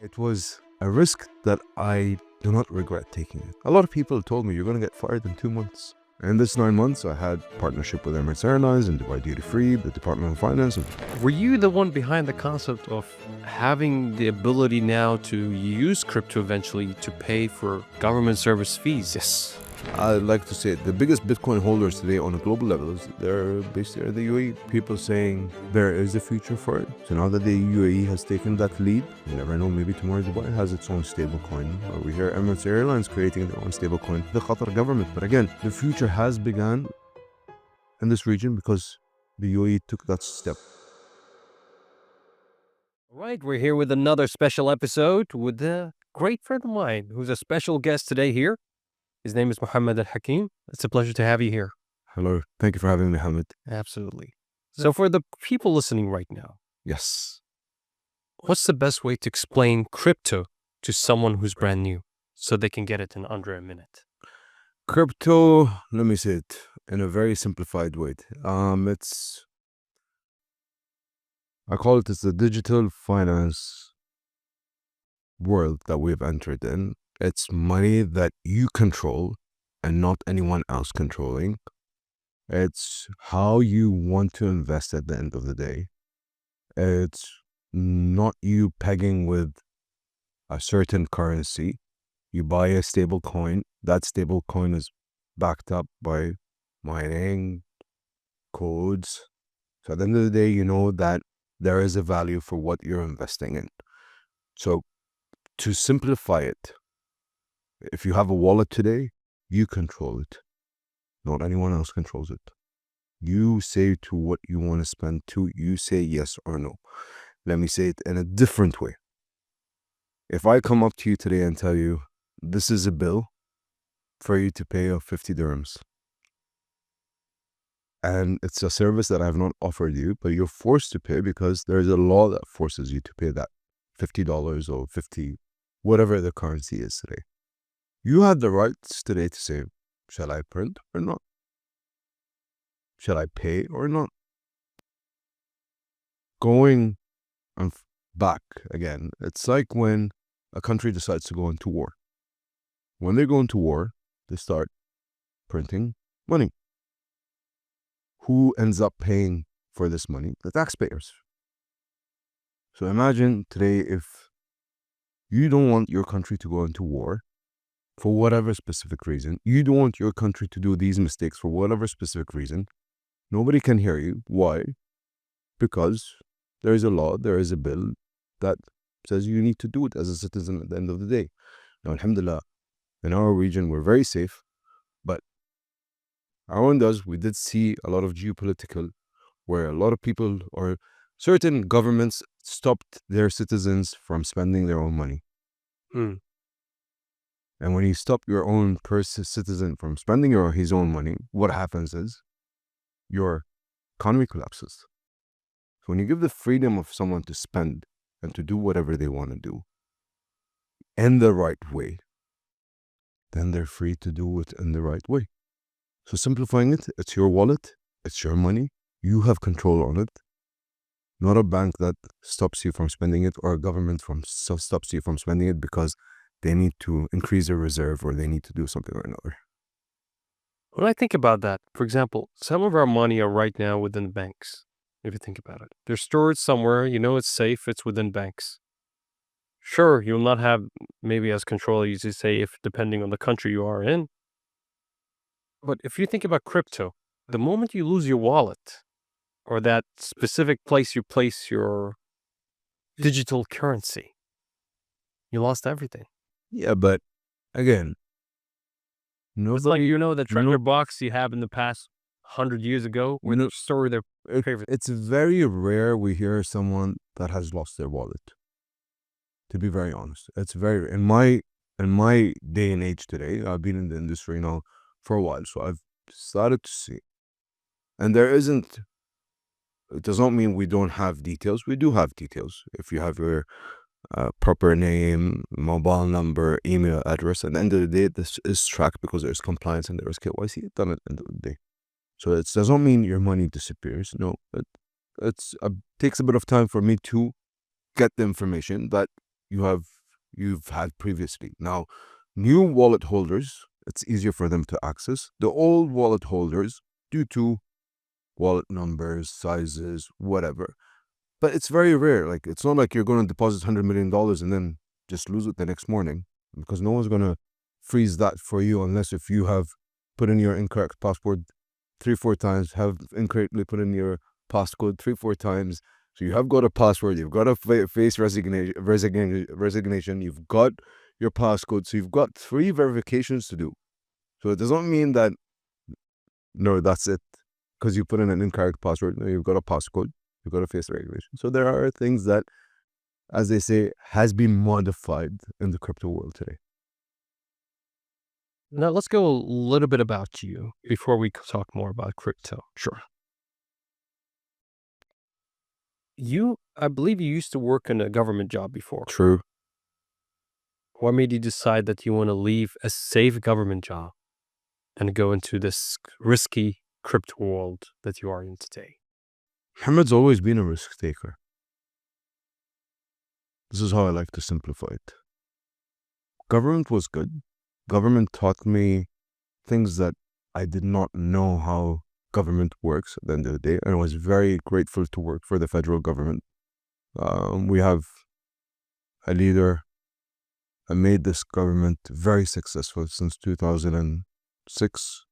It was a risk that I do not regret taking it. A lot of people told me you're going to get fired in 2 months. In this 9 months, I had partnership with Emirates Airlines and Dubai Duty Free, the Department of Finance. Were you the one behind the concept of having the ability now to use crypto eventually to pay for government service fees? Yes. I'd like to say the biggest Bitcoin holders today on a global level, they're based here in the UAE. People saying there is a future for it. So now that the UAE has taken that lead, you never know, maybe tomorrow Dubai has its own stable coin. Or we hear Emirates Airlines creating their own stable coin, the Qatar government. But again, the future has begun in this region because the UAE took that step. All right, we're here with another special episode with a great friend of mine who's a special guest today here. His name is Mohamed Al Hakim. It's a pleasure to have you here. Hello. Thank you for having me, Hamid. Absolutely. So for the people listening right now, Yes. what's the best way to explain crypto to someone who's brand new so they can get it in under a minute? Crypto, let me say it in a very simplified way. I call it's the digital finance world that we've entered in. It's money that you control and not anyone else controlling. It's how you want to invest at the end of the day. It's not you pegging with a certain currency. You buy a stable coin. That stable coin is backed up by mining, codes. So at the end of the day, you know that there is a value for what you're investing in. So to simplify it, if you have a wallet today, you control it. Not anyone else controls it. You say to what you want to spend to, you say yes or no. Let me say it in a different way. If I come up to you today and tell you, this is a bill for you to pay of 50 dirhams. And it's a service that I have not offered you, but you're forced to pay because there's a law that forces you to pay that $50 or 50, whatever the currency is today. You have the rights today to say, shall I print or not? Shall I pay or not? Going back again, it's like when a country decides to go into war. When they go into war, they start printing money. Who ends up paying for this money? The taxpayers. So imagine today if you don't want your country to go into war for whatever specific reason, you don't want your country to do these mistakes for whatever specific reason, nobody can hear you. Why? Because there is a law, there is a bill that says you need to do it as a citizen at the end of the day. Now, alhamdulillah, in our region, we're very safe, but our own we did see a lot of geopolitical where a lot of people or certain governments stopped their citizens from spending their own money. And when you stop your own citizen from spending his own money, what happens is your economy collapses. So when you give the freedom of someone to spend and to do whatever they want to do in the right way, then they're free to do it in the right way. So simplifying it, it's your wallet, it's your money, you have control on it, not a bank that stops you from spending it or a government stops you from spending it because they need to increase their reserve or they need to do something or another. When I think about that, for example, some of our money are right now within banks. If you think about it, they're stored somewhere, you know it's safe, it's within banks. Sure, you'll not have maybe as control as you say if depending on the country you are in. But if you think about crypto, the moment you lose your wallet or that specific place you place your digital currency, you lost everything. Yeah, but again, It's like, the treasure box you have in the past 100 years ago where they store their favorite. It's very rare we hear someone that has lost their wallet. To be very honest, it's very in my day and age today. I've been in the industry now for a while, so I've started to see. And it does not mean we don't have details. We do have details. If you have your proper name, mobile number, email address, at the end of the day, this is tracked because there's compliance and there is KYC done at the end of the day. So it does not mean your money disappears. No, it takes a bit of time for me to get the information that you have you've had previously. Now, new wallet holders, it's easier for them to access. The old wallet holders, due to wallet numbers, sizes, whatever. But it's very rare. Like, it's not like you're going to deposit $100 million and then just lose it the next morning, because no one's going to freeze that for you unless if you have put in your incorrect password 3-4 times, have incorrectly put in your passcode 3-4 times. So you have got a password, you've got a face resignation, you've got your passcode. So you've got 3 verifications to do. So it doesn't mean that, no, that's it, because you put in an incorrect password. No, you've got a passcode, you've got a face recognition. So there are things that, as they say, has been modified in the crypto world today. Now, let's go a little bit about you before we talk more about crypto. Sure. I believe you used to work in a government job before. True. What made you decide that you want to leave a safe government job and go into this risky crypto world that you are in today? Mohammed's always been a risk taker. This is how I like to simplify it. Government was good. Government taught me things that I did not know how government works at the end of the day. And I was very grateful to work for the federal government. We have a leader that made this government very successful since 2006.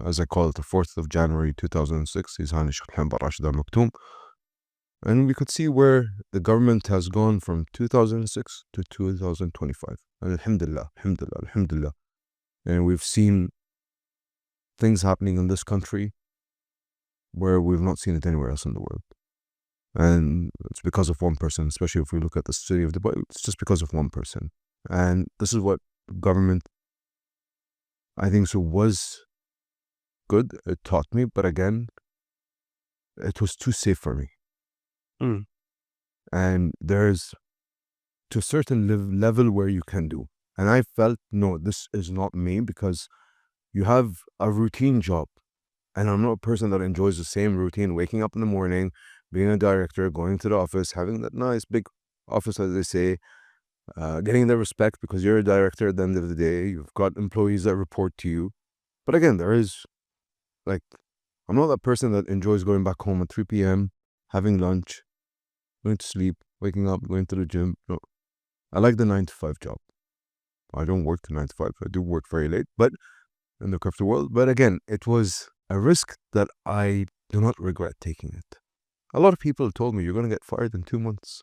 As I call it, the 4th of January 2006. He's Mohamed Al Hakim. And we could see where the government has gone from 2006 to 2025. And alhamdulillah, alhamdulillah, alhamdulillah. And we've seen things happening in this country where we've not seen it anywhere else in the world. And it's because of one person, especially if we look at the city of Dubai, it's just because of one person. And this is what government, I think so, was good. It taught me, but again, it was too safe for me. And there's to a certain level where you can do. And I felt, no, this is not me, because you have a routine job. And I'm not a person that enjoys the same routine, waking up in the morning, being a director, going to the office, having that nice big office, as they say, getting the respect because you're a director at the end of the day. You've got employees that report to you. But again, there is, like, I'm not that person that enjoys going back home at 3 p.m., having lunch, going to sleep, waking up, going to the gym. No, I like the 9-to-5 job. I don't work the 9-to-5. I do work very late, but in the crypto world. But again, it was a risk that I do not regret taking it. A lot of people told me, you're going to get fired in 2 months.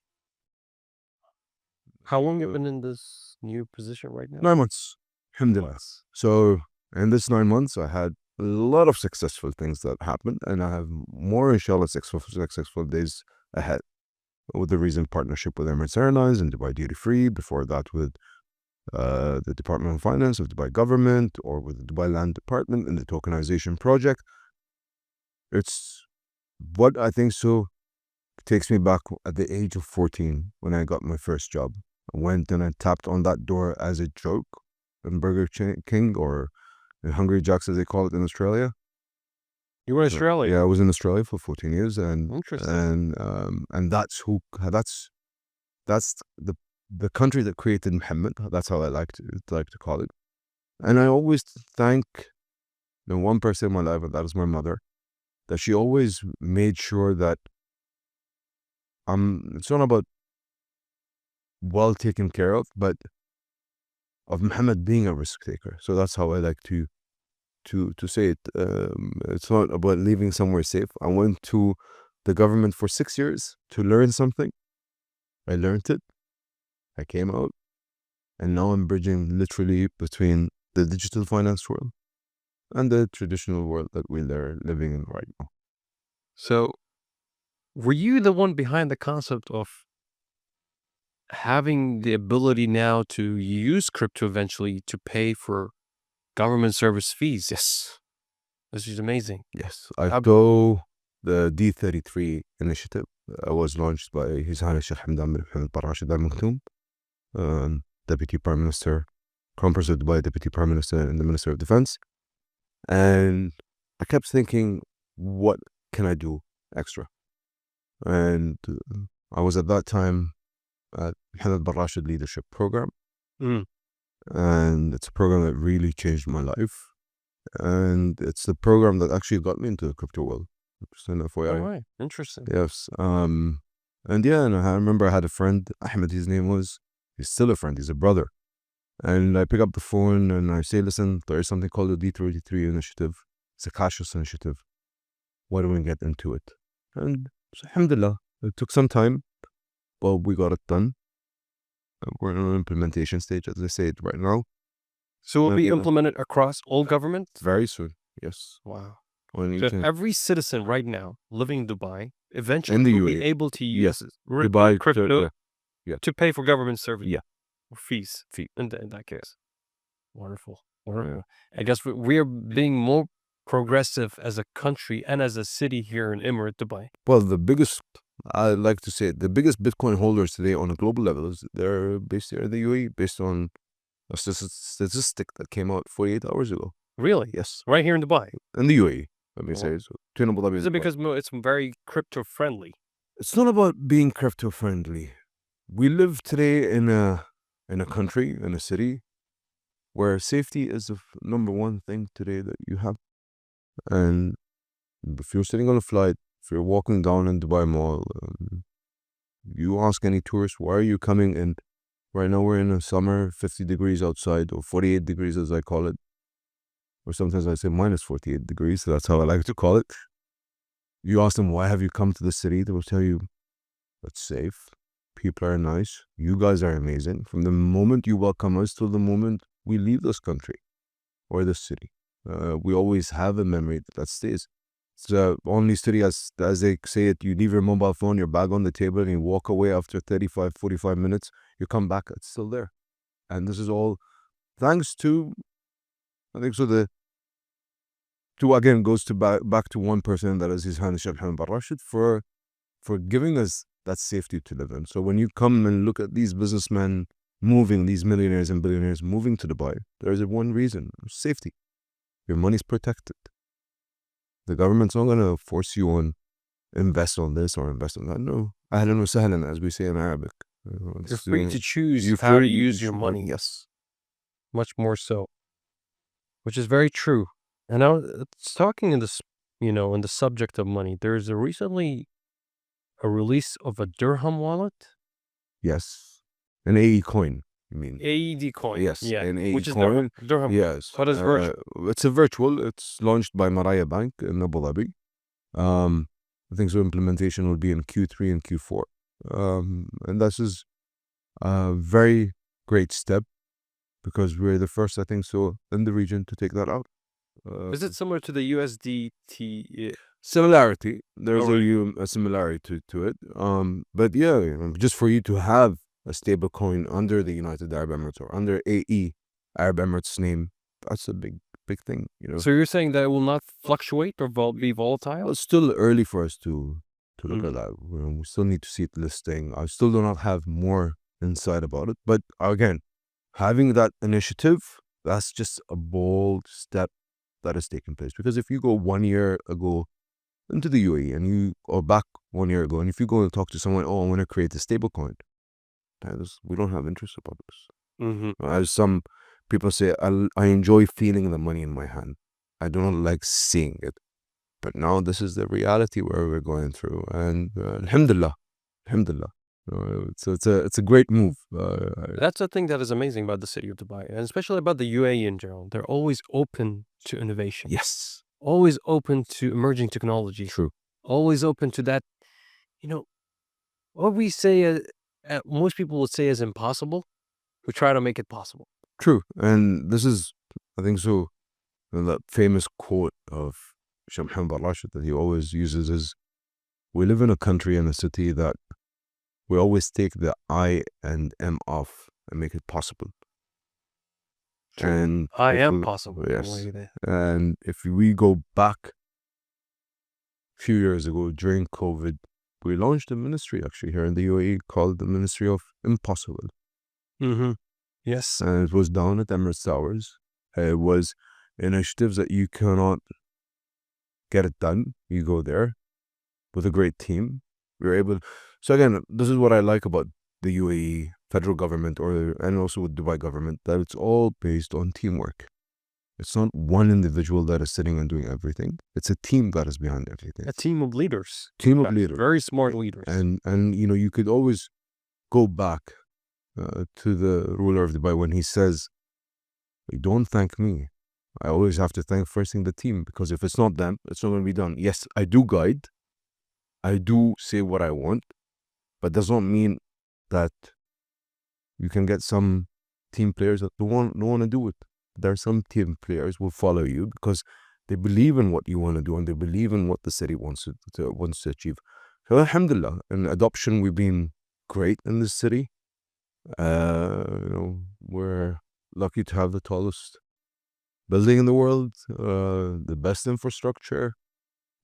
How long have you been in this new position right now? 9 months. Alhamdulillah. So in this 9 months, I had a lot of successful things that happened, and I have more, inshallah, successful days ahead, with the recent partnership with Emirates Airlines and Dubai Duty Free. Before that, with the Department of Finance of Dubai government, or with the Dubai Land Department in the tokenization project. It's what I think so takes me back at the age of 14 when I got my first job. I went and I tapped on that door as a joke in Burger King, or in Hungry Jack's as they call it in Australia. You were in Australia? Yeah, I was in Australia for 14 years, and Interesting. and that's the country that created Muhammad. That's how I like to call it. And I always thank the one person in my life, and that is my mother, that she always made sure that it's not about well taken care of, but of Muhammad being a risk taker. So that's how I like to say it. It's not about leaving somewhere safe. I went to the government for 6 years to learn something. I learned it. I came out, and now I'm bridging literally between the digital finance world and the traditional world that we're living in right now. So, were you the one behind the concept of having the ability now to use crypto eventually to pay for government service fees? Yes. This is amazing. Yes, although the D33 initiative was launched by His Highness Sheikh Hamdan bin Mohammed bin Rashid Al Maktoum, Deputy Prime Minister, Crown Prince of Dubai, Deputy Prime Minister, and the Minister of Defense. And I kept thinking, what can I do extra? And I was at that time Mohamed Al Rashid Leadership Program. Mm. And it's a program that really changed my life. And it's the program that actually got me into the crypto world. Just an All FYI. right. Interesting. Yes. And yeah, and I remember I had a friend, Ahmed, his name was. He's still a friend. He's a brother. And I pick up the phone and I say, listen, there is something called the D33 initiative. It's a cashless initiative. Why don't we get into it? And alhamdulillah, it took some time, but we got it done. We're in an implementation stage, as I say it right now. So it will be implemented across all governments? Very soon, yes. Wow. When So every citizen right now living in Dubai eventually In the will be UAE. able to use Dubai crypto yeah. to pay for government service. Yeah. Or fees in that case. Wonderful. I guess we are being more progressive as a country and as a city here in Emirate Dubai. Well, I like to say, the biggest Bitcoin holders today on a global level they're based here in the UAE, based on a statistic that came out 48 hours ago. Really? Yes. Right here in Dubai? In the UAE, let me say. So, is it because it's very crypto friendly? It's not about being crypto friendly. We live today in a country, in a city, where safety is the number one thing today that you have. And if you're sitting on a flight, if you're walking down in Dubai Mall, you ask any tourist, why are you coming? And right now we're in a summer, 50 degrees outside, or 48 degrees as I call it. Or sometimes I say minus 48 degrees, so that's how I like to call it. You ask them, why have you come to the city? They will tell you, it's safe. People are nice. You guys are amazing. From the moment you welcome us till the moment we leave this country or this city, we always have a memory that stays. It's the only city, as they say it, you leave your mobile phone, your bag on the table, and you walk away after 35, 45 minutes. You come back, it's still there. And this is all thanks to, I think so, again, goes to back to one person, that is His Highness Sheikh Mohammed Al Rashid, for giving us that safety to live in. So when you come and look at these businessmen moving, these millionaires and billionaires moving to Dubai, there is one reason: safety. Your money's protected. The government's not going to force you on invest on this or invest on that. No. Ahlan wa sahlan, as we say in Arabic. You're free to choose how to use your money. Yes. Much more so. Which is very true. And now, it's talking in this, in the subject of money, there's recently a release of a dirham wallet. Yes. An AE coin, you mean? AED coin. Yes. Yeah. An AE Which is coin. dirham. Yes. What is virtual? It's a virtual. It's launched by Maraya Bank in Abu Dhabi. I think so implementation will be in Q3 and Q4. And this is a very great step, because we're the first, I think so, in the region to take that out. Is it similar to the USDT? Similarity. There's a similarity to it. But yeah, just for you to have a stable coin under the United Arab Emirates or under AE Arab Emirates name, that's a big thing. So you're saying that it will not fluctuate or be volatile? Well, it's still early for us to look at that. We still need to see it listing. I still do not have more insight about it. But again, having that initiative, that's just a bold step that has taken place. Because if you go 1 year ago into the UAE or back 1 year ago, and if you go and talk to someone, I want to create a stable coin, we don't have interest about this. As some people say, I enjoy feeling the money in my hand. I do not like seeing it. But now this is the reality where we're going through, and alhamdulillah. So it's a great move. That's the thing that is amazing about the city of Dubai, and especially about the UAE in general. They're always open to innovation. Yes. Always open to emerging technology. True. Always open to that, what we say, most people would say is impossible. We try to make it possible. True. And this is, I think so, that famous quote of Sheikh Mohammed Al Rashid that he always uses is, we live in a country and a city that we always take the I and M off and make it possible. True. And I am possible. Yes. And if we go back a few years ago during COVID, we launched a ministry actually here in the UAE called the Ministry of Impossible. Yes. And it was down at Emirates Towers. It was initiatives that you cannot get it done. You go there with a great team. We're able. So again, this is what I like about the UAE federal government and also with Dubai government, that it's all based on teamwork. It's not one individual that is sitting and doing everything. It's a team that is behind everything. A team of leaders. Team of leaders. Very smart leaders. And you could always go back to the ruler of Dubai when he says, don't thank me. I always have to thank first thing the team, because if it's not them, it's not going to be done. Yes, I do guide. I do say what I want, but does not mean that you can get some team players that don't want to do it. There are some team players who will follow you because they believe in what you want to do and they believe in what the city wants to achieve. So alhamdulillah, in adoption, we've been great in this city. We're lucky to have the tallest building in the world, the best infrastructure,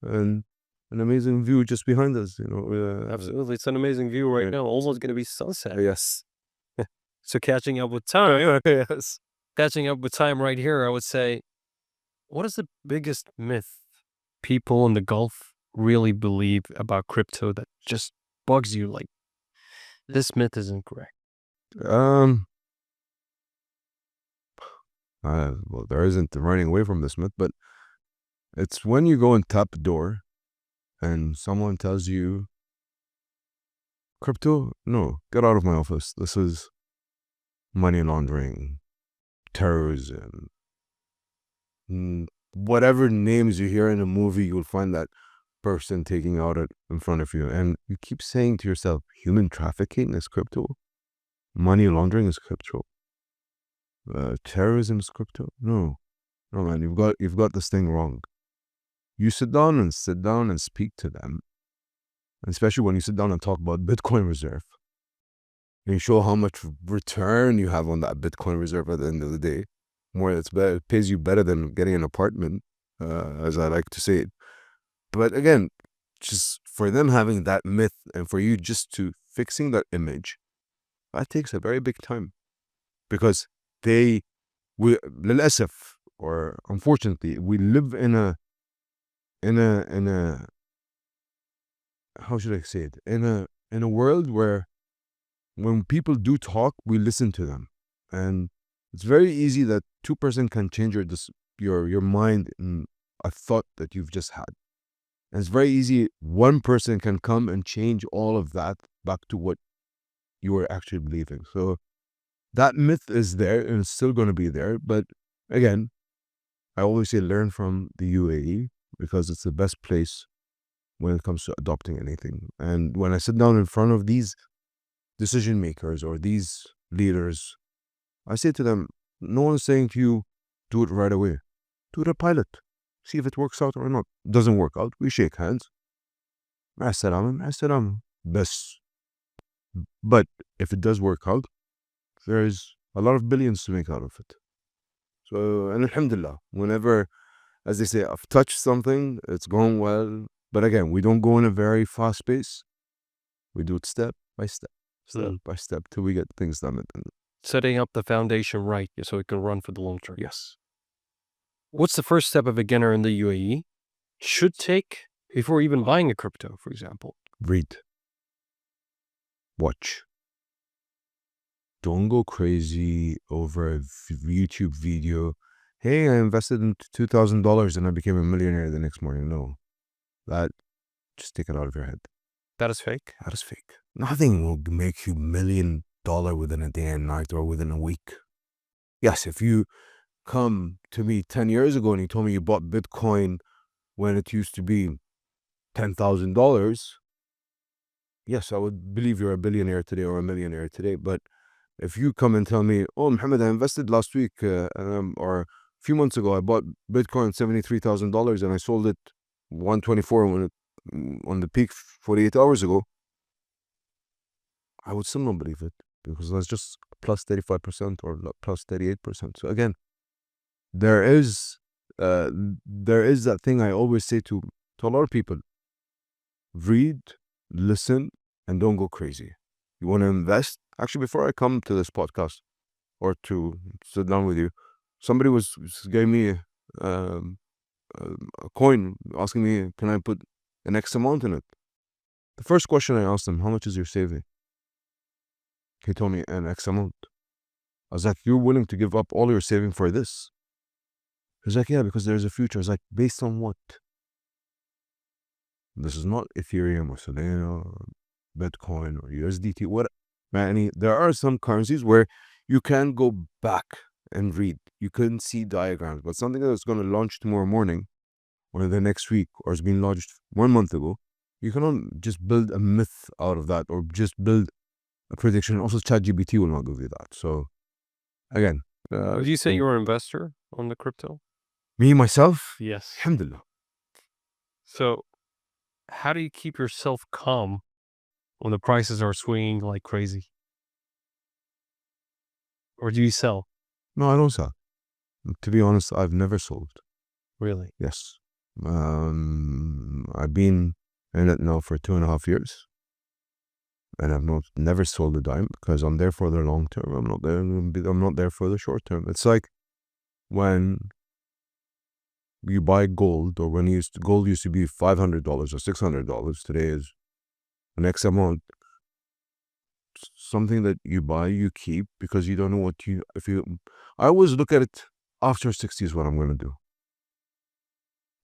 and an amazing view just behind us. Absolutely, it's an amazing view right now. Almost going to be sunset. Yes. So catching up with time. Yes. Catching up with time right here, I would say, what is the biggest myth people in the Gulf really believe about crypto that just bugs you? Like, this myth is incorrect. Well, there isn't running away from this myth, but it's when you go and tap a door and someone tells you, crypto? No, get out of my office. This is money laundering, terrorism, whatever names you hear in a movie, you'll find that person taking out it in front of you. And you keep saying to yourself, human trafficking is crypto? Money laundering is crypto? Terrorism is crypto? No, man, you've got this thing wrong. You sit down and speak to them, especially when you sit down and talk about Bitcoin reserve, and you show how much return you have on that Bitcoin reserve at the end of the day. It pays you better than getting an apartment, as I like to say it. But again, just for them having that myth and for you just to fixing that image, that takes a very big time, because للأسف, or unfortunately, we live in a how should I say it? In a world where when people do talk, we listen to them, and it's very easy that two person can change your mind in a thought that you've just had. And it's very easy one person can come and change all of that back to what you were actually believing. So that myth is there and it's still going to be there. But again, I always say learn from the UAE, because it's the best place when it comes to adopting anything. And when I sit down in front of these decision makers or these leaders, I say to them, no one's saying to you, do it right away. Do it a pilot. See if it works out or not. Doesn't work out, we shake hands. Assalam. Best. But if it does work out, there's a lot of billions to make out of it. So, and alhamdulillah, whenever, as they say, I've touched something, it's going well. But again, we don't go in a very fast pace. We do it step by step by step, till we get things done. Setting up the foundation right so it can run for the long term. Yes. What's the first step a beginner in the UAE should take before even buying a crypto, for example? Read. Watch. Don't go crazy over a YouTube video. Hey, I invested in $2,000 and I became a millionaire the next morning. No. That, just take it out of your head. That is fake? That is fake. Nothing will make you $1 million within a day and night or within a week. Yes, if you come to me 10 years ago and you told me you bought Bitcoin when it used to be $10,000, yes, I would believe you're a billionaire today or a millionaire today. But if you come and tell me, oh, Mohammed, I invested last week or a few months ago, I bought Bitcoin $73,000 and I sold it 124 on the peak 48 hours ago, I would still not believe it, because that's just plus 35% or plus 38%. So again, there is that thing I always say to a lot of people: read, listen, and don't go crazy. You want to invest? Actually, before I come to this podcast or to sit down with you, somebody gave me a coin, asking me, can I put an X amount in it? The first question I asked them, how much is your saving? He told me an X amount. I was like, you're willing to give up all your saving for this? He's like, yeah, because there's a future. I was like, based on what? This is not Ethereum or Solana or Bitcoin or USDT. What? Man, there are some currencies where you can go back and read. You couldn't see diagrams, but something that's going to launch tomorrow morning or the next week or has been launched 1 month ago, you cannot just build a myth out of that or just build a prediction. Also, ChatGPT will not give you that. So, again, Would you say you're an investor on the crypto? me, myself, Yes. alhamdulillah. So, how do you keep yourself calm when the prices are swinging like crazy? Or do you sell? No, I don't sell. To be honest, I've never sold. Really? Yes. I've been in it now for 2.5 years. And I've never sold a dime because I'm there for the long term. I'm not there for the short term. It's like when you buy gold, or when gold used to be $500 or $600. Today is an X amount. Something that you buy, you keep because you don't know I always look at it after 60 is what I'm going to do.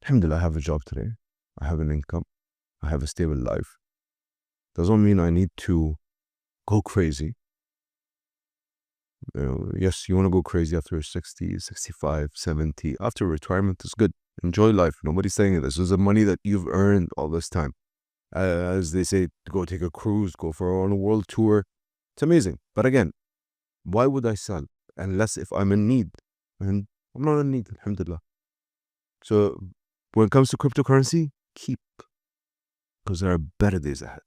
Alhamdulillah, I have a job today. I have an income. I have a stable life. Doesn't mean I need to go crazy. Yes, you want to go crazy after 60, 65, 70. After retirement is good. Enjoy life. Nobody's saying this. This is the money that you've earned all this time. As they say, go take a cruise, go on a world tour. It's amazing. But again, why would I sell? Unless if I'm in need. And I'm not in need, alhamdulillah. So when it comes to cryptocurrency, keep. Because there are better days ahead.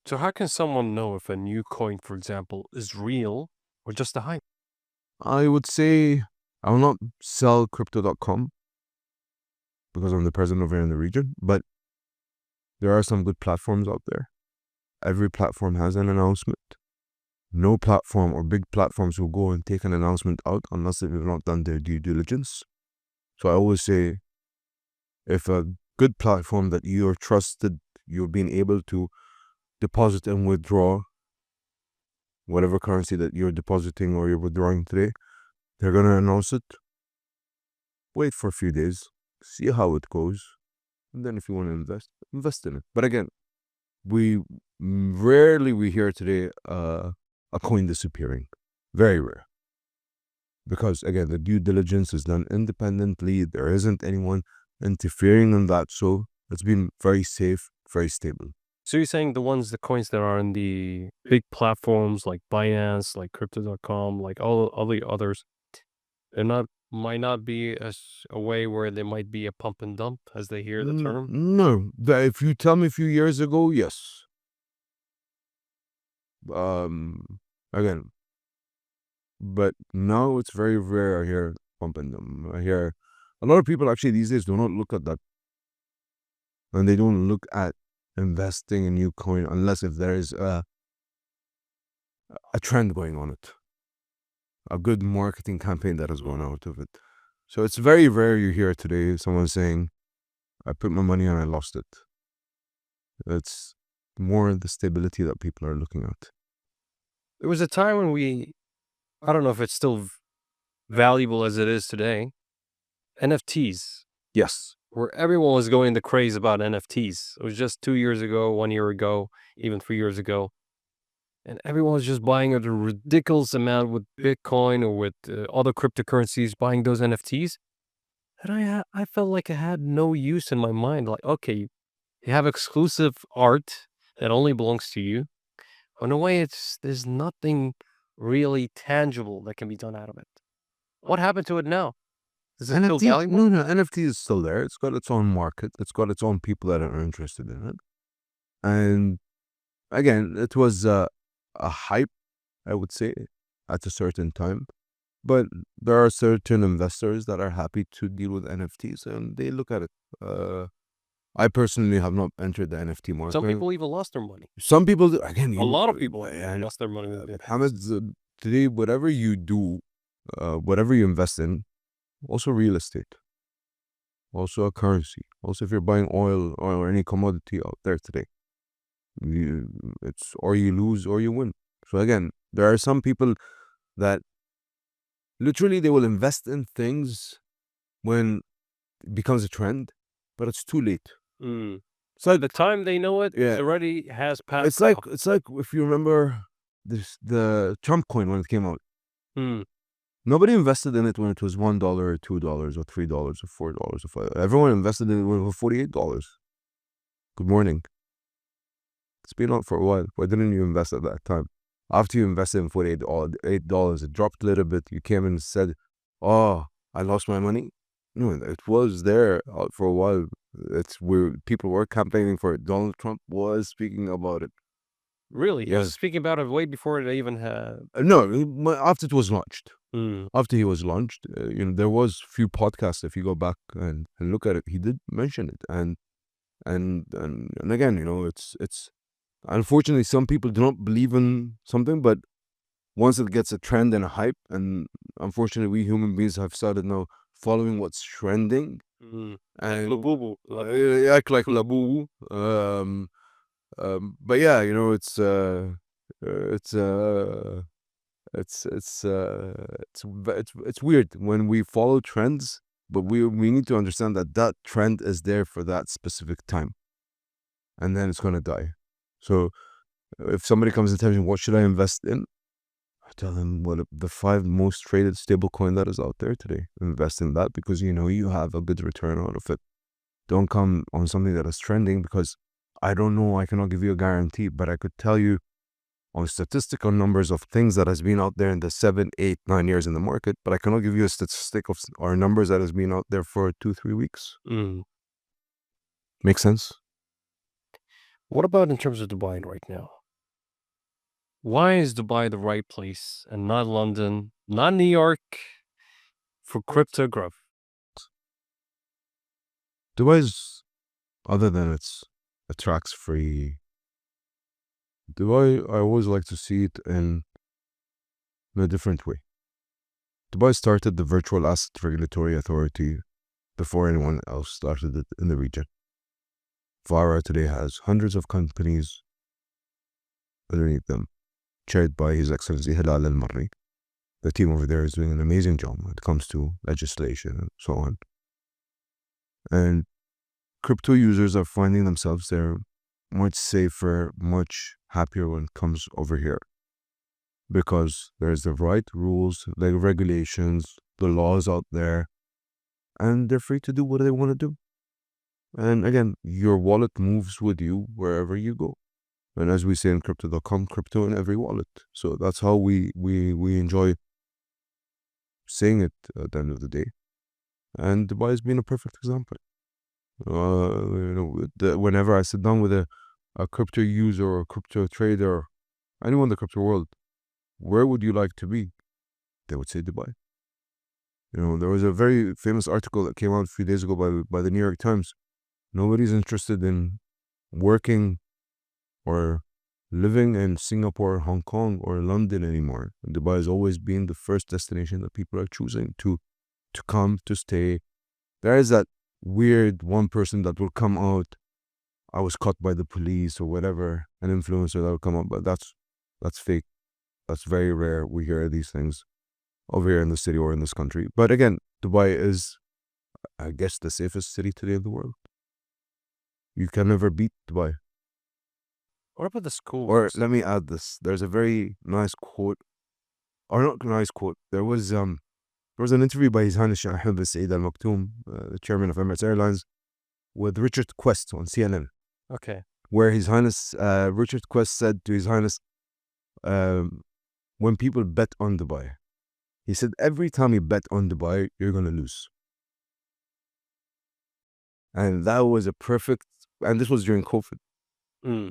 So, how can someone know if a new coin, for example, is real or just a hype? I would say I will not sell crypto.com because I'm the president over here in the region, but there are some good platforms out there. Every platform has an announcement. No platform or big platforms will go and take an announcement out unless they've not done their due diligence. So I always say, if a good platform that you're trusted, you're being able to deposit and withdraw whatever currency that you're depositing or you're withdrawing today, they're going to announce it. Wait for a few days, see how it goes, and then if you want to invest in it. But again, we hear today a coin disappearing. Very rare. Because again, the due diligence is done independently. There isn't anyone interfering in that. So it's been very safe, very stable. So, you're saying the coins that are in the big platforms like Binance, like Crypto.com, like all the others, might not be a way where there might be a pump and dump as they hear the term? No. If you tell me a few years ago, yes. Again, but now it's very rare I hear pumping them. I hear a lot of people actually these days do not look at that. And they don't look at investing in new coin unless if there is a trend going on it. A good marketing campaign that has gone out of it. So it's very rare you hear today someone saying, I put my money and I lost it. It's more the stability that people are looking at. There was a time when I don't know if it's still valuable as it is today, NFTs, Yes. where everyone was going the craze about NFTs. It was just 2 years ago, 1 year ago, even 3 years ago. And everyone was just buying at a ridiculous amount with Bitcoin or with other cryptocurrencies, buying those NFTs. And I felt like it had no use in my mind. Like, okay, you have exclusive art that only belongs to you. In a way, there's nothing really tangible that can be done out of it. What happened to it now? Is it still valuable? No, NFT is still there. It's got its own market. It's got its own people that are interested in it. And again, it was a hype, I would say, at a certain time. But there are certain investors that are happy to deal with NFTs and they look at it. I personally have not entered the NFT market. Some people even lost their money. Some people do. Again, A lot of people lost their money with it. Mohammed, today, whatever you do, whatever you invest in, also real estate, also a currency, also if you're buying oil or any commodity out there today, it's or you lose or you win. So again, there are some people that literally they will invest in things when it becomes a trend, but it's too late. Mm. It's like The time they know it, Yeah. it already has passed. it's like if you remember the Trump coin when it came out. Mm. Nobody invested in it when it was $1 or $2 or $3 or $4 or $5. Everyone invested in it when it was $48. Good morning. It's been out for a while. Why didn't you invest at that time? After you invested in $48, it dropped a little bit. You came and said, "Oh, I lost my money." No, it was there out for a while. It's where people were campaigning for it. Donald Trump was speaking about it. Really? He was Yes. speaking about it way before it even had. No, after it was launched. Mm. After he was launched, there was few podcasts. If you go back and look at it, he did mention it. And again, it's unfortunately some people do not believe in something, but once it gets a trend and a hype, and unfortunately we human beings have started now following what's trending Mm. and Labubu. act like labu. But yeah, it's it's weird when we follow trends, but we need to understand that that trend is there for that specific time, and then it's gonna die. So if somebody comes and tells me what should I invest in, I tell them what the 5 most traded stablecoin that is out there today. Invest in that because you have a good return out of it. Don't come on something that is trending because I don't know. I cannot give you a guarantee, but I could tell you on statistical numbers of things that has been out there in the 7, 8, 9 years in the market, but I cannot give you a statistic of or numbers that has been out there for 2, 3 weeks. Mm. Make sense? What about in terms of Dubai right now? Why is Dubai the right place and not London, not New York for crypto growth? Dubai's, other than it's a tax-free, Dubai, I always like to see it in a different way. Dubai started the Virtual Asset Regulatory Authority before anyone else started it in the region. VARA today has hundreds of companies underneath them, chaired by His Excellency Hilal Al Marri. The team over there is doing an amazing job when it comes to legislation and so on. And crypto users are finding themselves there much safer, much happier when it comes over here. Because there's the right rules, the regulations, the laws out there, and they're free to do what they want to do. And again, your wallet moves with you wherever you go. And as we say in crypto.com, crypto in every wallet. So that's how we enjoy saying it at the end of the day. And Dubai has been a perfect example. Whenever I sit down with a crypto user or a crypto trader, anyone in the crypto world, where would you like to be? They would say Dubai. There was a very famous article that came out a few days ago by the New York Times. Nobody's interested in working or living in Singapore, Hong Kong, or London anymore. And Dubai has always been the first destination that people are choosing to come, to stay. There is that weird one person that will come out, I was caught by the police or whatever, an influencer that will come out, but that's fake. That's very rare. We hear these things over here in the city or in this country. But again, Dubai is, I guess, the safest city today in the world. You can never beat Dubai. What about the schools? Or let me add this. There's a very nice quote, or not nice quote. There was an interview by His Highness Sheikh Mohammed Saeed Al Maktoum, the chairman of Emirates Airlines, with Richard Quest on CNN. Okay. Where His Highness Richard Quest said to His Highness, when people bet on Dubai, he said, every time you bet on Dubai, you're going to lose. And that was and this was during COVID. Mm.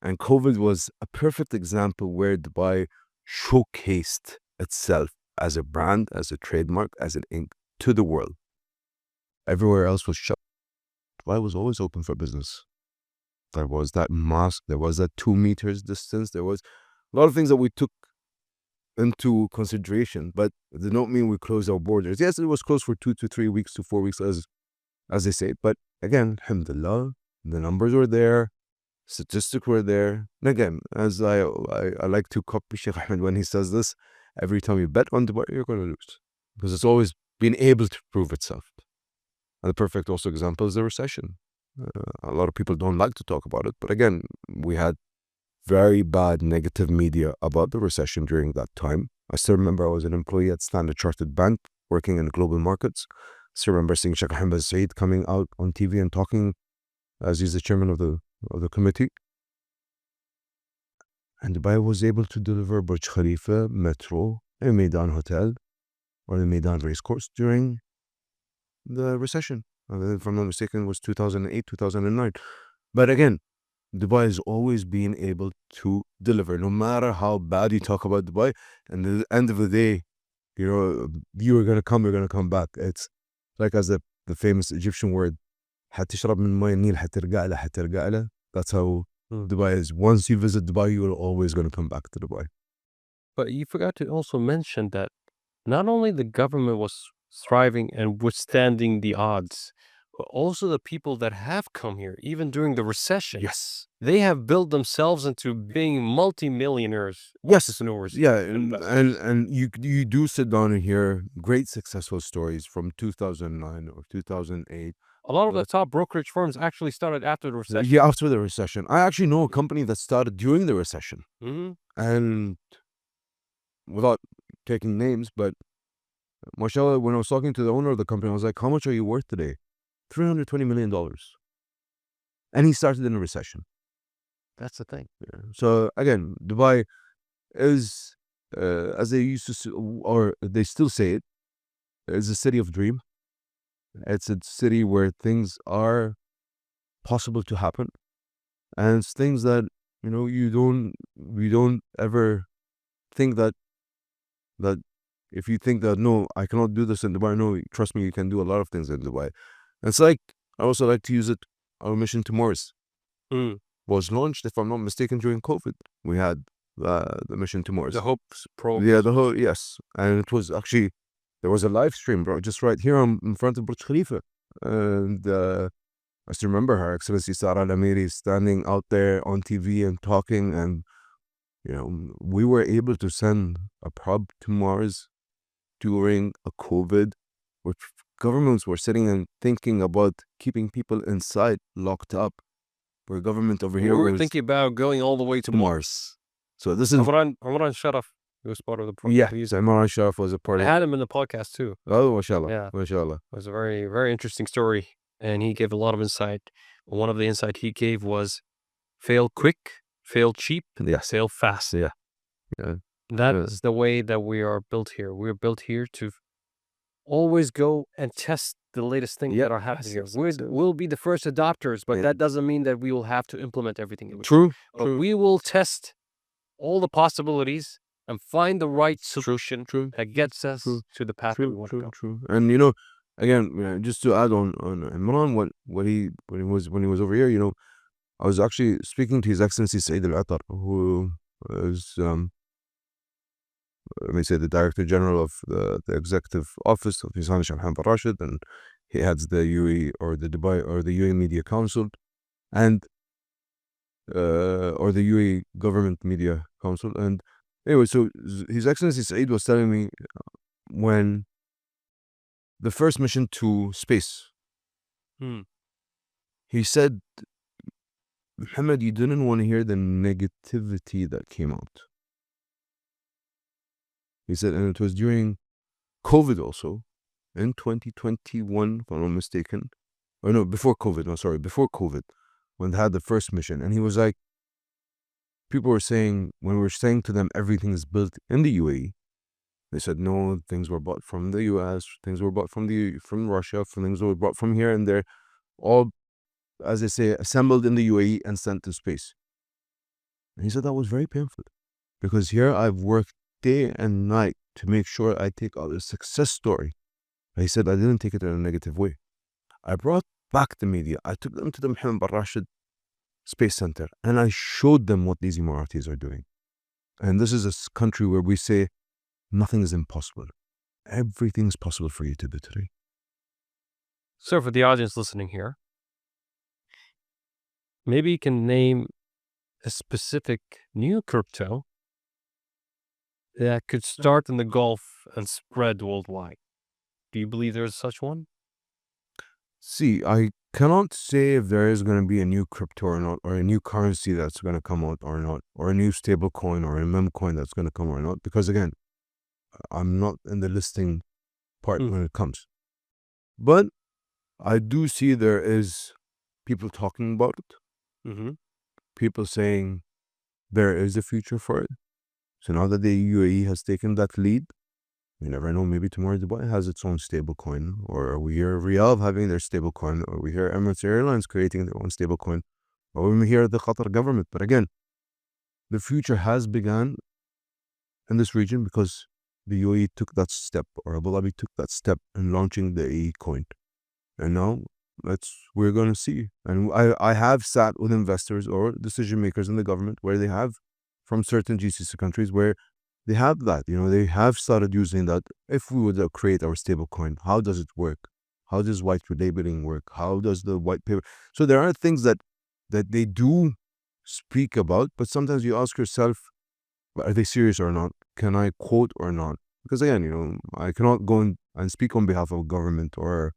And COVID was a perfect example where Dubai showcased itself as a brand, as a trademark, as an ink to the world. Everywhere else was shut. Dubai was always open for business. There was that mosque, there was that 2 meters distance, there was a lot of things that we took into consideration, but it did not mean we closed our borders. Yes, it was closed for 2 to 3 weeks to 4 weeks, as they say. But again, alhamdulillah, the numbers were there. Statistics were there. And again, as I like to copy Sheikh Ahmed when he says this, every time you bet on Dubai, you're going to lose. Because it's always been able to prove itself. And the perfect also example is the recession. A lot of people don't like to talk about it. But again, we had very bad negative media about the recession during that time. I still remember I was an employee at Standard Chartered Bank working in global markets. I still remember seeing Sheikh Mohammed Al Said coming out on TV and talking as he's the chairman of the committee. And Dubai was able to deliver Burj Khalifa, Metro, a Meydan Hotel, or the Meydan Racecourse during the recession. If I'm not mistaken, it was 2008, 2009. But again, Dubai has always been able to deliver, no matter how bad you talk about Dubai. And at the end of the day, you're going to come back. It's like as the famous Egyptian word, حتشرب من ماء النيل حترجع له حترجع له. That's how Dubai is. Once you visit Dubai, you're always going to come back to Dubai. But you forgot to also mention that not only the government was thriving and withstanding the odds, but also the people that have come here, even during the recession. Yes. They have built themselves into being multimillionaires. Yes. Entrepreneurs. Yeah. And you do sit down and hear great successful stories from 2009 or 2008. A lot of the top brokerage firms actually started after the recession. Yeah, after the recession. I actually know a company that started during the recession. Mm-hmm. And without taking names, but mashallah, when I was talking to the owner of the company, I was like, how much are you worth today? $320 million. And he started in a recession. That's the thing. Yeah. So again, Dubai is, as they used to, or they still say it, is a city of dream. It's a city where things are possible to happen. And it's things that, we don't ever think that if you think that, no, I cannot do this in Dubai, no, trust me, you can do a lot of things in Dubai. And it's like, I also like to use it, our mission to Mars was launched, if I'm not mistaken, during COVID. We had the mission to Mars. The Hope probe. Yeah, yes. And it was actually, there was a live stream, bro, just right here in front of Burj Khalifa. And I still remember Her Excellency Sarah Al-Amiri standing out there on TV and talking, and we were able to send a probe to Mars during a COVID, which governments were sitting and thinking about keeping people inside, locked up. Where government over here We're was thinking about going all the way to Mars. So this is Imran Sharaf. He was part of the program. Yeah, Imran Sharaf was a part I of had him in the podcast too. Oh, mashallah. Yeah. Mashallah. It was a very, very interesting story, and he gave a lot of insight. One of the insight he gave was fail quick, fail cheap, fail fast. Yeah. That is the way that we are built here. We're built here to always go and test the latest things that are happening here. We'll be the first adopters, but that doesn't mean that we will have to implement everything. True. But we will test all the possibilities and find the right solution that gets us to the path we want to go. True. And again, just to add on Imran, when he was over here, I was actually speaking to His Excellency Saeed Al-Attar, who is let me say the Director General of the Executive Office of His Highness Mohammed Al Rashid, and he heads the UAE or the Dubai or the UAE Media Council, and or the UAE Government Media Council. And anyway, so His Excellency Saeed was telling me when the first mission to space, he said, Muhammad, you didn't want to hear the negativity that came out. He said, and it was during COVID also, in 2021, if I'm not mistaken. Or no, before COVID, before COVID, when they had the first mission. And he was like, people were saying, when we were saying to them, everything is built in the UAE, they said, no, things were bought from the US, things were bought from Russia, things were bought from here and there, all, as they say, assembled in the UAE and sent to space. And he said that was very painful, because here I've worked day and night to make sure I take out a success story. He said I didn't take it in a negative way. I brought back the media. I took them to the Mohammed Al Rashid Space Center, and I showed them what these Emiratis are doing. And this is a country where we say nothing is impossible. Everything is possible for you to do today. So for the audience listening here, maybe you can name a specific new crypto that could start in the Gulf and spread worldwide. Do you believe there's such one? See, I cannot say if there is going to be a new crypto or not, or a new currency that's going to come out or not, or a new stable coin or a mem coin that's going to come or not, because again, I'm not in the listing part Mm. when it comes. But I do see there is people talking about it, Mm-hmm. people saying there is a future for it. So now that the UAE has taken that lead, you never know, maybe tomorrow Dubai has its own stable coin, or we hear Riyadh having their stable coin, or we hear Emirates Airlines creating their own stable coin, or we hear the Qatar government. But again, the future has begun in this region because the UAE took that step, or Abu Dhabi took that step in launching the AE coin. And now we're going to see. And I have sat with investors or decision makers in the government where they have from certain GCC countries where they have that, they have started using that. If we would create our stable coin, how does it work? How does white labeling work? How does the white paper? So there are things that they do speak about, but sometimes you ask yourself, are they serious or not? Can I quote or not? Because again, I cannot go and speak on behalf of government or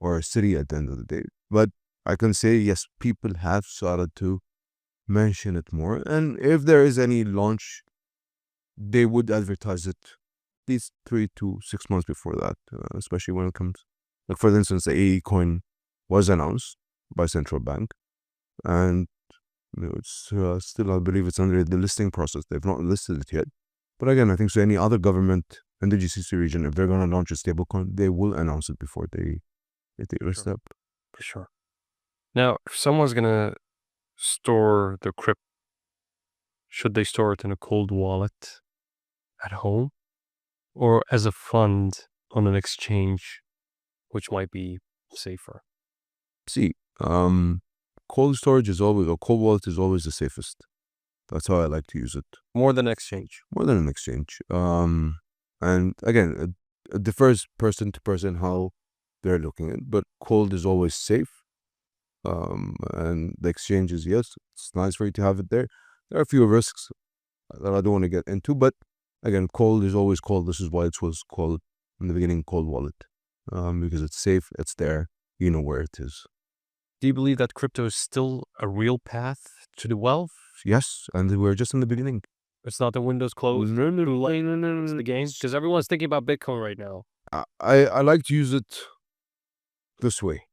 a city at the end of the day. But I can say, yes, people have started to mention it more. And if there is any launch, they would advertise it at least 3 to 6 months before that, especially when it comes. Like, for instance, the AE coin was announced by central bank. And it's still, I believe it's under the listing process. They've not listed it yet. But again, I think so any other government in the GCC region, if they're going to launch a stablecoin, they will announce it before they take a step. For sure. Now, if someone's gonna store their crypto, should they store it in a cold wallet at home or as a fund on an exchange, which might be safer? See, cold storage is always, or cold wallet is always the safest. That's how I like to use it. More than exchange. More than an exchange. And again, it differs person to person how they're looking at it, but cold is always safe. And the exchange is, yes, it's nice for you to have it there. There are a few risks that I don't want to get into, but again, cold is always cold. This is why it was called in the beginning cold wallet, because it's safe, it's there, you know where it is. Do you believe that crypto is still a real path to the wealth? Yes, and we're just in the beginning. It's not the windows closed. No, no, no, It's the game because everyone's thinking about Bitcoin right now. I like to use it this way.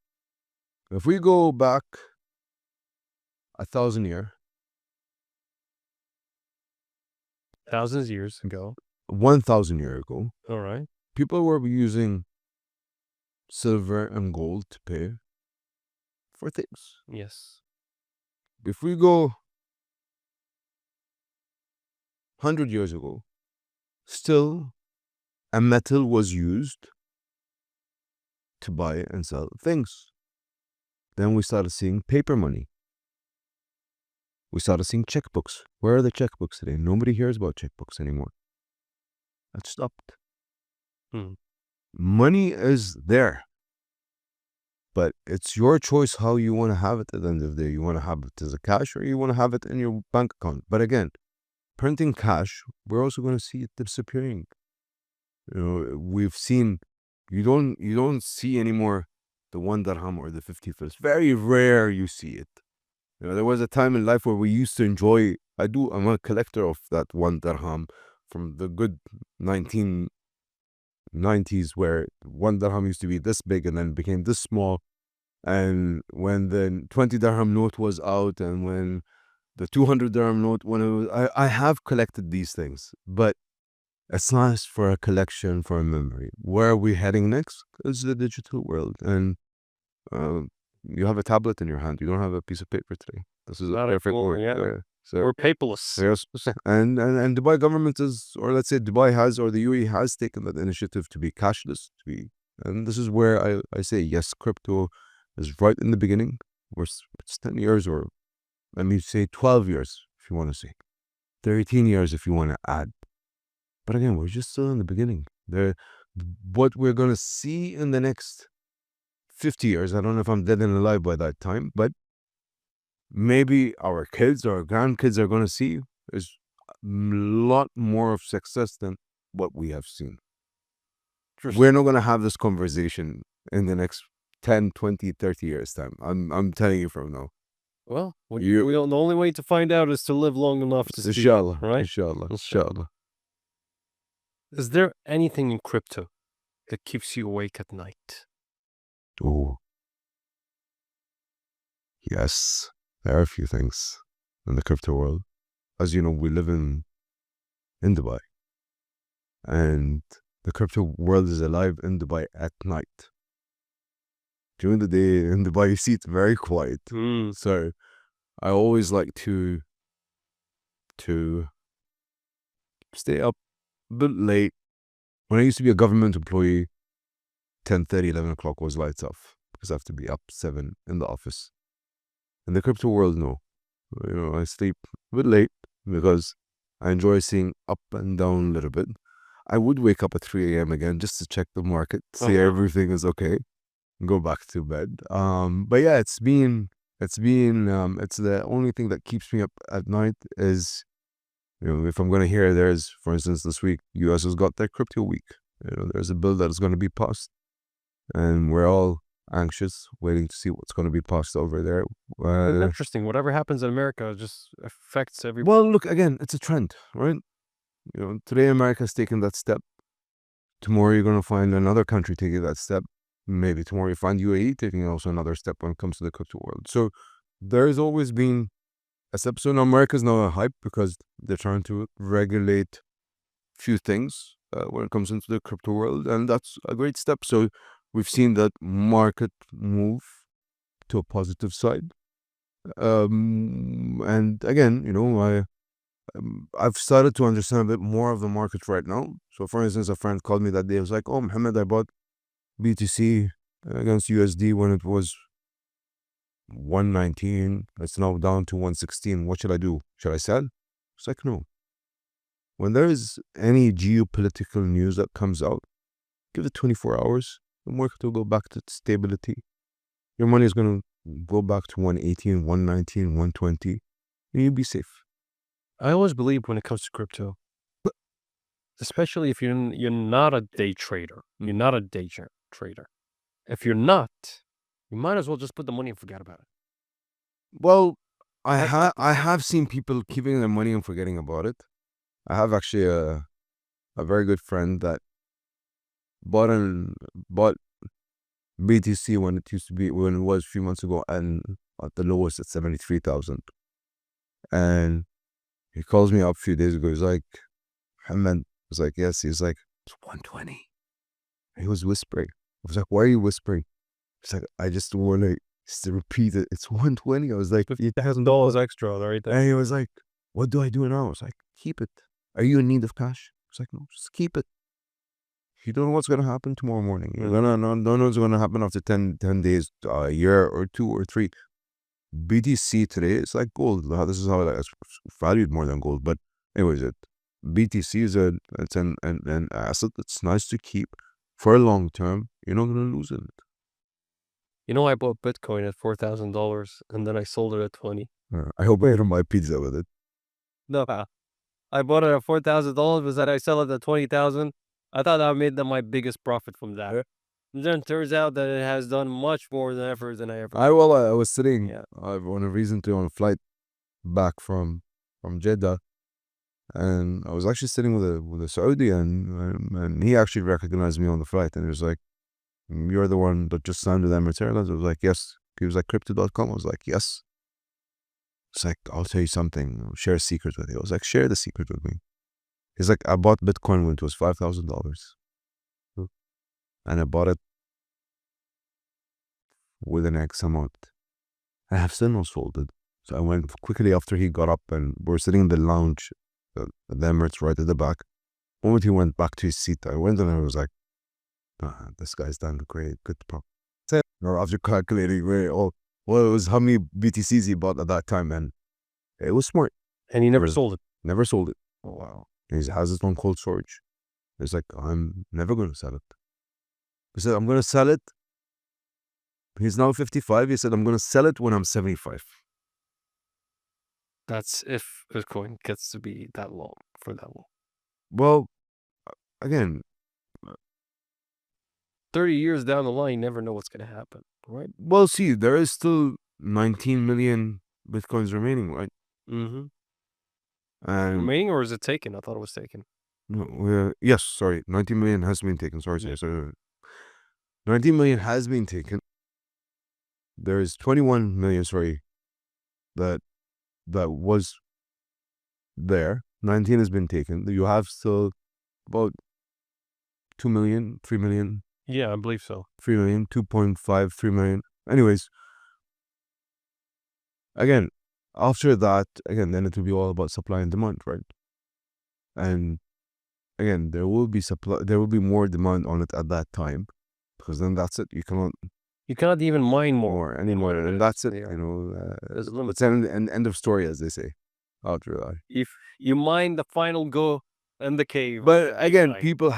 If we go back 1,000 years, Thousands of years ago. 1,000 years ago, All right. people were using silver and gold to pay for things. Yes. If we go 100 years ago, still a metal was used to buy and sell things. Then we started seeing paper money. We started seeing checkbooks. Where are the checkbooks today? Nobody hears about checkbooks anymore. That stopped. Hmm. Money is there, but it's your choice how you want to have it at the end of the day. You want to have it as a cash or you want to have it in your bank account. But again, printing cash, we're also going to see it disappearing. We've seen, you don't see anymore the 1 dirham or the 50 fils. Very rare you see it. There was a time in life where we used to enjoy, I'm a collector of that 1 dirham from the good 1990s where 1 dirham used to be this big and then became this small. And when the 20 dirham note was out and when the 200 dirham note, I have collected these things, but it's nice for a collection, for a memory. Where are we heading next? It's the digital world. And you have a tablet in your hand. You don't have a piece of paper today. This is a Not perfect anymore, word. yeah. So We're paperless. yes, and Dubai government is, or let's say Dubai has, or the UAE has taken that initiative to be cashless. And this is where I say yes, crypto is right in the beginning. It's 10 years, or let me say 12 years if you want to say, 13 years if you want to add. But again, we're just still in the beginning. What we're gonna see in the next 50 years, I don't know if I'm dead and alive by that time, but maybe our kids or our grandkids are going to see is a lot more of success than what we have seen. We're not going to have this conversation in the next 10, 20, 30 years time. I'm telling you from now. Well, You- the only way to find out is to live long enough to see, Inshallah, right? inshallah, Okay. inshallah. Is there anything in crypto that keeps you awake at night? Oh, yes, there are a few things in the crypto world. As you know, we live in Dubai, and the crypto world is alive in Dubai at night. During the day in Dubai, you see it's very quiet. So I always like to stay up a bit late. When I used to be a government employee, 10:30, 11 o'clock was lights off because I have to be up 7 in the office. In the crypto world, no. I sleep a bit late because I enjoy seeing up and down a little bit. I would wake up at 3 a.m. again just to check the market, see everything is okay, and go back to bed. But yeah, it's the only thing that keeps me up at night is, if I'm going to hear there's, for instance, this week, US has got their crypto week. There's a bill that is going to be passed, and we're all anxious, waiting to see what's going to be passed over there. Interesting. Whatever happens in America just affects everybody. Well, look, again, it's a trend, right? Today America's taking that step. Tomorrow you're going to find another country taking that step. Maybe tomorrow you find UAE taking also another step when it comes to the crypto world. So there's always been a step. So now America's now a hype because they're trying to regulate few things when it comes into the crypto world, and that's a great step. So we've seen that market move to a positive side. And again, I've started to understand a bit more of the market right now. So for instance, a friend called me that day. He was like, "Oh, Mohamed, I bought BTC against USD when it was 119. It's now down to 116. What should I do? Should I sell?" It's like, no. When there is any geopolitical news that comes out, give it 24 hours. The market will go back to stability. Your money is going to go back to 118, 119, 120. And you'll be safe. I always believe when it comes to crypto, especially if you're not a day trader, you're not a day trader. If you're not, you might as well just put the money and forget about it. Well, I have seen people keeping their money and forgetting about it. I have actually a very good friend that bought BTC when it was a few months ago, and at the lowest at 73,000. And he calls me up a few days ago. He's like, "Mohammed," I was like, "Yes." He's like, "It's 120. He was whispering. I was like, "Why are you whispering?" He's like, "I just want to repeat it. It's 120. I was like, $50,000 extra right there. And he was like, "What do I do now?" I was like, "Keep it. Are you in need of cash?" I was like, "No, just keep it. You don't know what's going to happen tomorrow morning. You don't know what's going to happen after 10 days, a year or 2 or 3. BTC today is like gold. This is how it's valued more than gold. But anyways, BTC is an asset that's nice to keep for a long term. You're not going to lose it. I bought Bitcoin at $4,000 and then I sold it at 20. I hope I don't buy pizza with it. No, I bought it at $4,000, was that I sell it at 20,000. I thought I made my biggest profit from that. And then it turns out that it has done much more than effort than I ever. I was sitting on a flight back from Jeddah, and I was actually sitting with a Saudi, and he actually recognized me on the flight, and he was like, "You're the one that just signed with Emirates Airlines?" I was like, "Yes." He was like, "Crypto.com?" I was like, "Yes." It's like, "I'll tell you something, share a secret with you." I was like, "Share the secret with me." He's like, "I bought Bitcoin when it was $5,000. And I bought it with an X amount. I have still not sold it." So I went quickly after he got up, and we're sitting in the lounge at the Emirates right at the back. The moment he went back to his seat, I went and I was like, "This guy's done great, good profit." Or after calculating, it was how many BTCs he bought at that time, and it was smart. And he never sold it. Never sold it. Oh, wow. He has it on cold storage. He's like, "I'm never going to sell it." He said, "I'm going to sell it." He's now 55. He said, "I'm going to sell it when I'm 75. That's if Bitcoin gets to be that long, for that long. Well, again, 30 years down the line, you never know what's going to happen, right? well, see, there is still 19 million Bitcoins remaining, right? Mm-hmm. And Remaining, or is it taken? I thought it was taken. no, yes, sorry, 19 million has been taken. Sorry, Yeah. 19 million has been taken. There is 21 million, sorry, that was there. 19 has been taken. You have still about 2 million, 3 million, Yeah, I believe so. 3 million, 2.5, 3 million. Anyways, again, after that, again, then it will be all about supply and demand, right? And again, there will be more demand on it at that time, because then that's it. You cannot You cannot even mine more. more anymore, and that's it. Yeah. You know, There's a limit. it's an end of story, as they say. After that, If you mine the final go in the cave. but again, Right. people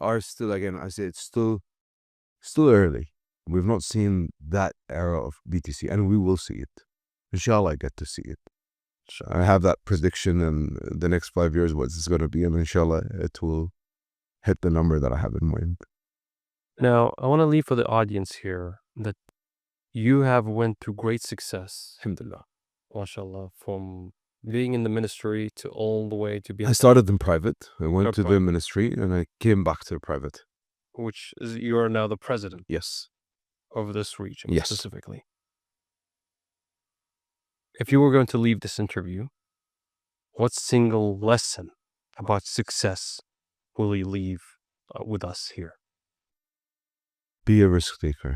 are still, again, I say it's still early. We've not seen that era of BTC, and we will see it. Inshallah, I get to see it. I have that prediction in the next 5 years what it's going to be, and inshallah, it will hit the number that I have in mind. Now, I want to leave for the audience here that you have went through great success, alhamdulillah, mashallah, from being in the ministry to all the way to being, I started in private. I went to the private. ministry, and I came back to the private. which is you are now the president Yes. of this region Yes. specifically. If you were going to leave this interview, what single lesson about success will you leave with us here? Be a risk taker.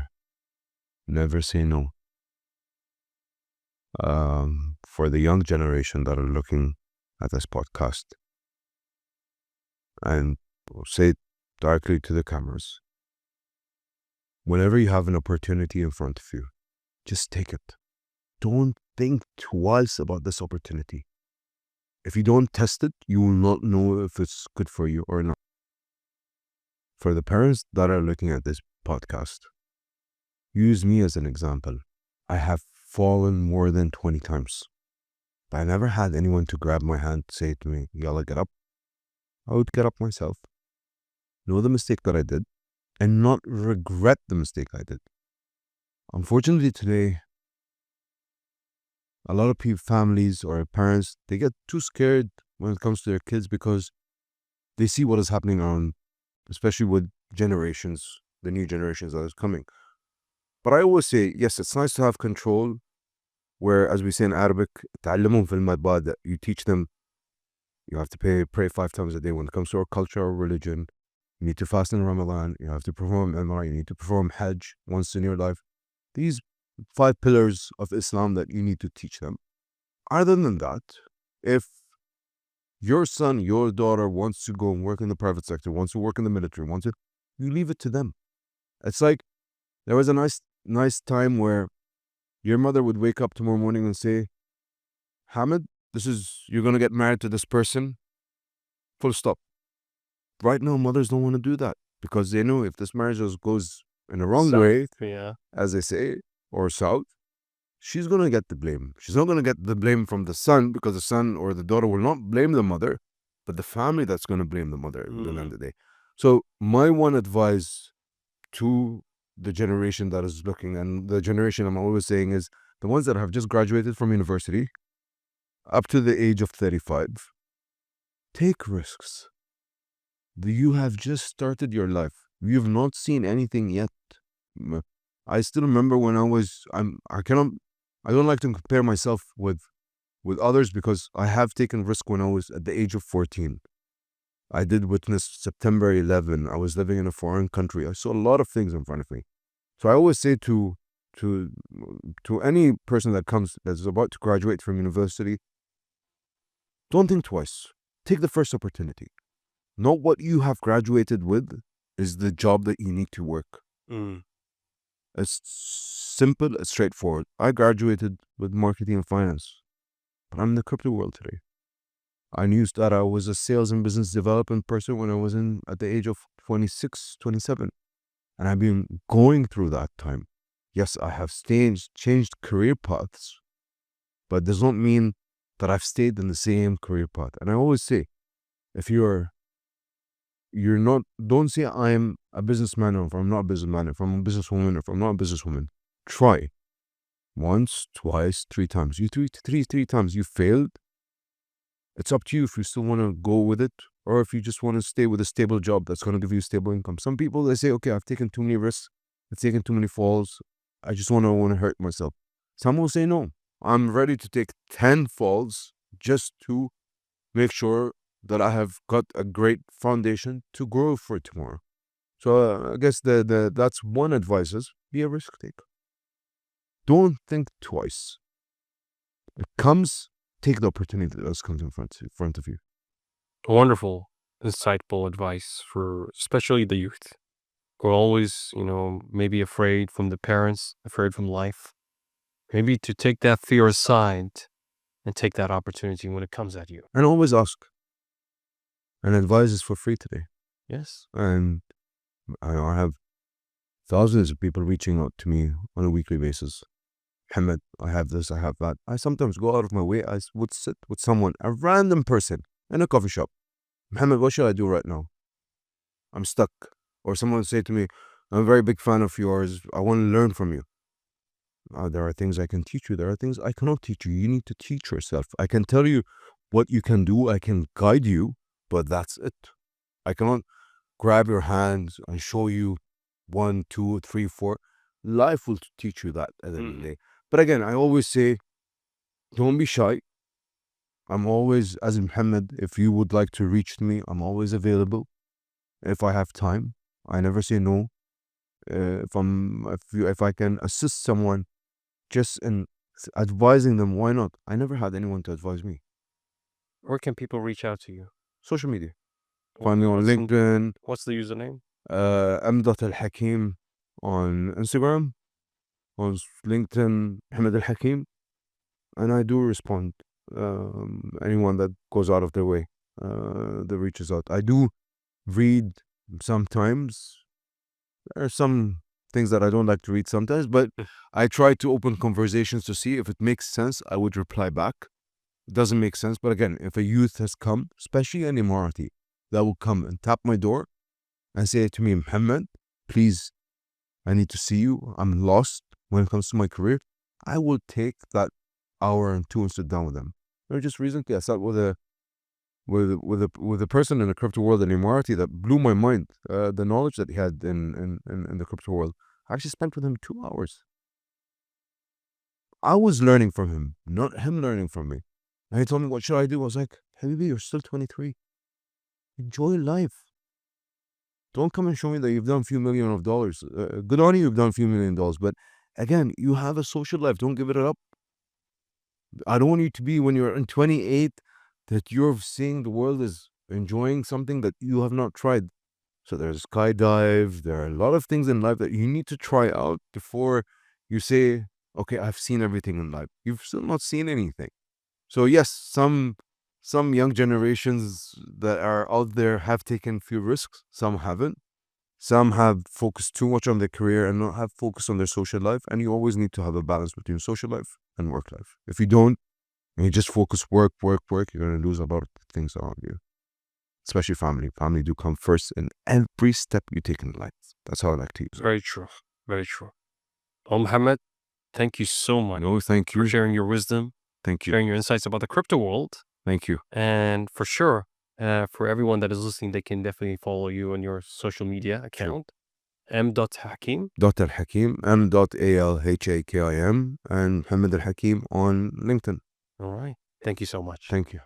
Never say no. For the young generation that are looking at this podcast, and we'll say it directly to the cameras, whenever you have an opportunity in front of you, just take it. Don't think twice about this opportunity. If you don't test it, you will not know if it's good for you or not. For the parents that are looking at this podcast, use me as an example. I have fallen more than 20 times, but I never had anyone to grab my hand, say to me, "Yalla, get up." I would get up myself, know the mistake that I did, and not regret the mistake I did. Unfortunately, today, a lot of families or parents, they get too scared when it comes to their kids because they see what is happening around, especially with generations, the new generations that is coming. But I always say, yes, it's nice to have control, where, as we say in Arabic, تعلمهم في المبادئ. You teach them, you have to pray 5 times a day. When it comes to our culture or religion, you need to fast in Ramadan, you have to perform Umrah, you need to perform Hajj once in your life. These 5 pillars of Islam that you need to teach them. Other than that, if your son, your daughter wants to go and work in the private sector, wants to work in the military, you leave it to them. It's like, there was a nice time where your mother would wake up tomorrow morning and say, "Hamid, you're going to get married to this person, full stop." Right now, mothers don't want to do that because they know if this marriage goes in the wrong way, Yeah. as they say, or south, she's going to get the blame. She's not going to get the blame from the son, because the son or the daughter will not blame the mother, but the family that's going to blame the mother at the end of the day. So my one advice to the generation that is looking, and the generation I'm always saying is the ones that have just graduated from university up to the age of 35, take risks. You have just started your life. You've not seen anything yet. I still remember when I don't like to compare myself with others, because I have taken risk when I was at the age of 14. I did witness September 11. I was living in a foreign country. I saw a lot of things in front of me. So I always say to any person that's about to graduate from university, don't think twice. Take the first opportunity. Not what you have graduated with is the job that you need to work. It's simple, it's straightforward. I graduated with marketing and finance, but I'm in the crypto world today. I knew that I was a sales and business development person when I was at the age of 26, 27. And I've been going through that time. Yes, I have changed career paths, but it does not mean that I've stayed in the same career path. And I always say, if you're not, don't say I'm a businessman or if I'm not a businessman, if I'm a businesswoman, or if I'm not a businesswoman. Try once, twice, 3 times. You three times you failed. It's up to you if you still want to go with it or if you just want to stay with a stable job that's going to give you stable income. Some people, they say, okay, I've taken too many risks, I've taken too many falls, I just want to hurt myself. Some will say, no, I'm ready to take 10 falls just to make sure that I have got a great foundation to grow for tomorrow. So I guess that's one advice is be a risk taker. Don't think twice. It comes, take the opportunity that comes in front of you. Wonderful, insightful advice for especially the youth who are always, maybe afraid from the parents, afraid from life. Maybe to take that fear aside and take that opportunity when it comes at you. And always ask. And advice is for free today. Yes. And I have thousands of people reaching out to me on a weekly basis. Mohamed, I have this, I have that. I sometimes go out of my way. I would sit with someone, a random person in a coffee shop. Mohamed, what should I do right now? I'm stuck. Or someone would say to me, I'm a very big fan of yours. I want to learn from you. There are things I can teach you. There are things I cannot teach you. You need to teach yourself. I can tell you what you can do. I can guide you, but that's it. I cannot grab your hands and show you 1, 2, 3, 4. Life will teach you that at the end of the day. But again, I always say, don't be shy. I'm always, as Muhammad, if you would like to reach me, I'm always available. If I have time, I never say no. If I can assist someone just in advising them, why not? I never had anyone to advise me. Where can people reach out to you? Social media. Find me on LinkedIn. What's the username? Al Hakim on Instagram, on LinkedIn, Mohamed Al Hakim, and I do respond. Anyone that goes out of their way, that reaches out. I do read sometimes. There are some things that I don't like to read sometimes, but I try to open conversations to see if it makes sense. I would reply back. It doesn't make sense, but again, if a youth has come, especially an Emirati, that will come and tap my door and say to me, Mohammed, please, I need to see you. I'm lost when it comes to my career. I will take that hour and 2 and sit down with them. Just recently, I sat with a person in the crypto world in Emirati that blew my mind. The knowledge that he had in the crypto world. I actually spent with him 2 hours. I was learning from him, not him learning from me. And he told me, what should I do? I was like, Habibi, you're still 23. Enjoy life. Don't come and show me that you've done a few million of dollars. Good on you, you've done a few $1 million. But again, you have a social life. Don't give it up. I don't want you to be, when you're in 28, that you're seeing the world as enjoying something that you have not tried. So there's skydive. There are a lot of things in life that you need to try out before you say, okay, I've seen everything in life. You've still not seen anything. So yes, some young generations that are out there have taken few risks. Some haven't. Some have focused too much on their career and not have focused on their social life. And you always need to have a balance between social life and work life. If you don't, and you just focus work, you're going to lose a lot of things around you. Especially family. Family do come first in every step you take in life. That's how I like to use it. Very true. Very true. Well, Mohammed, thank you so much. No, thank you. For sharing your wisdom. Thank you. Sharing your insights about the crypto world. Thank you. And for sure, for everyone that is listening, they can definitely follow you on your social media account. M.Hakim. Al Hakim, M.ALHAKIM, and Mohamed Al Hakim on LinkedIn. All right. Thank you so much. Thank you.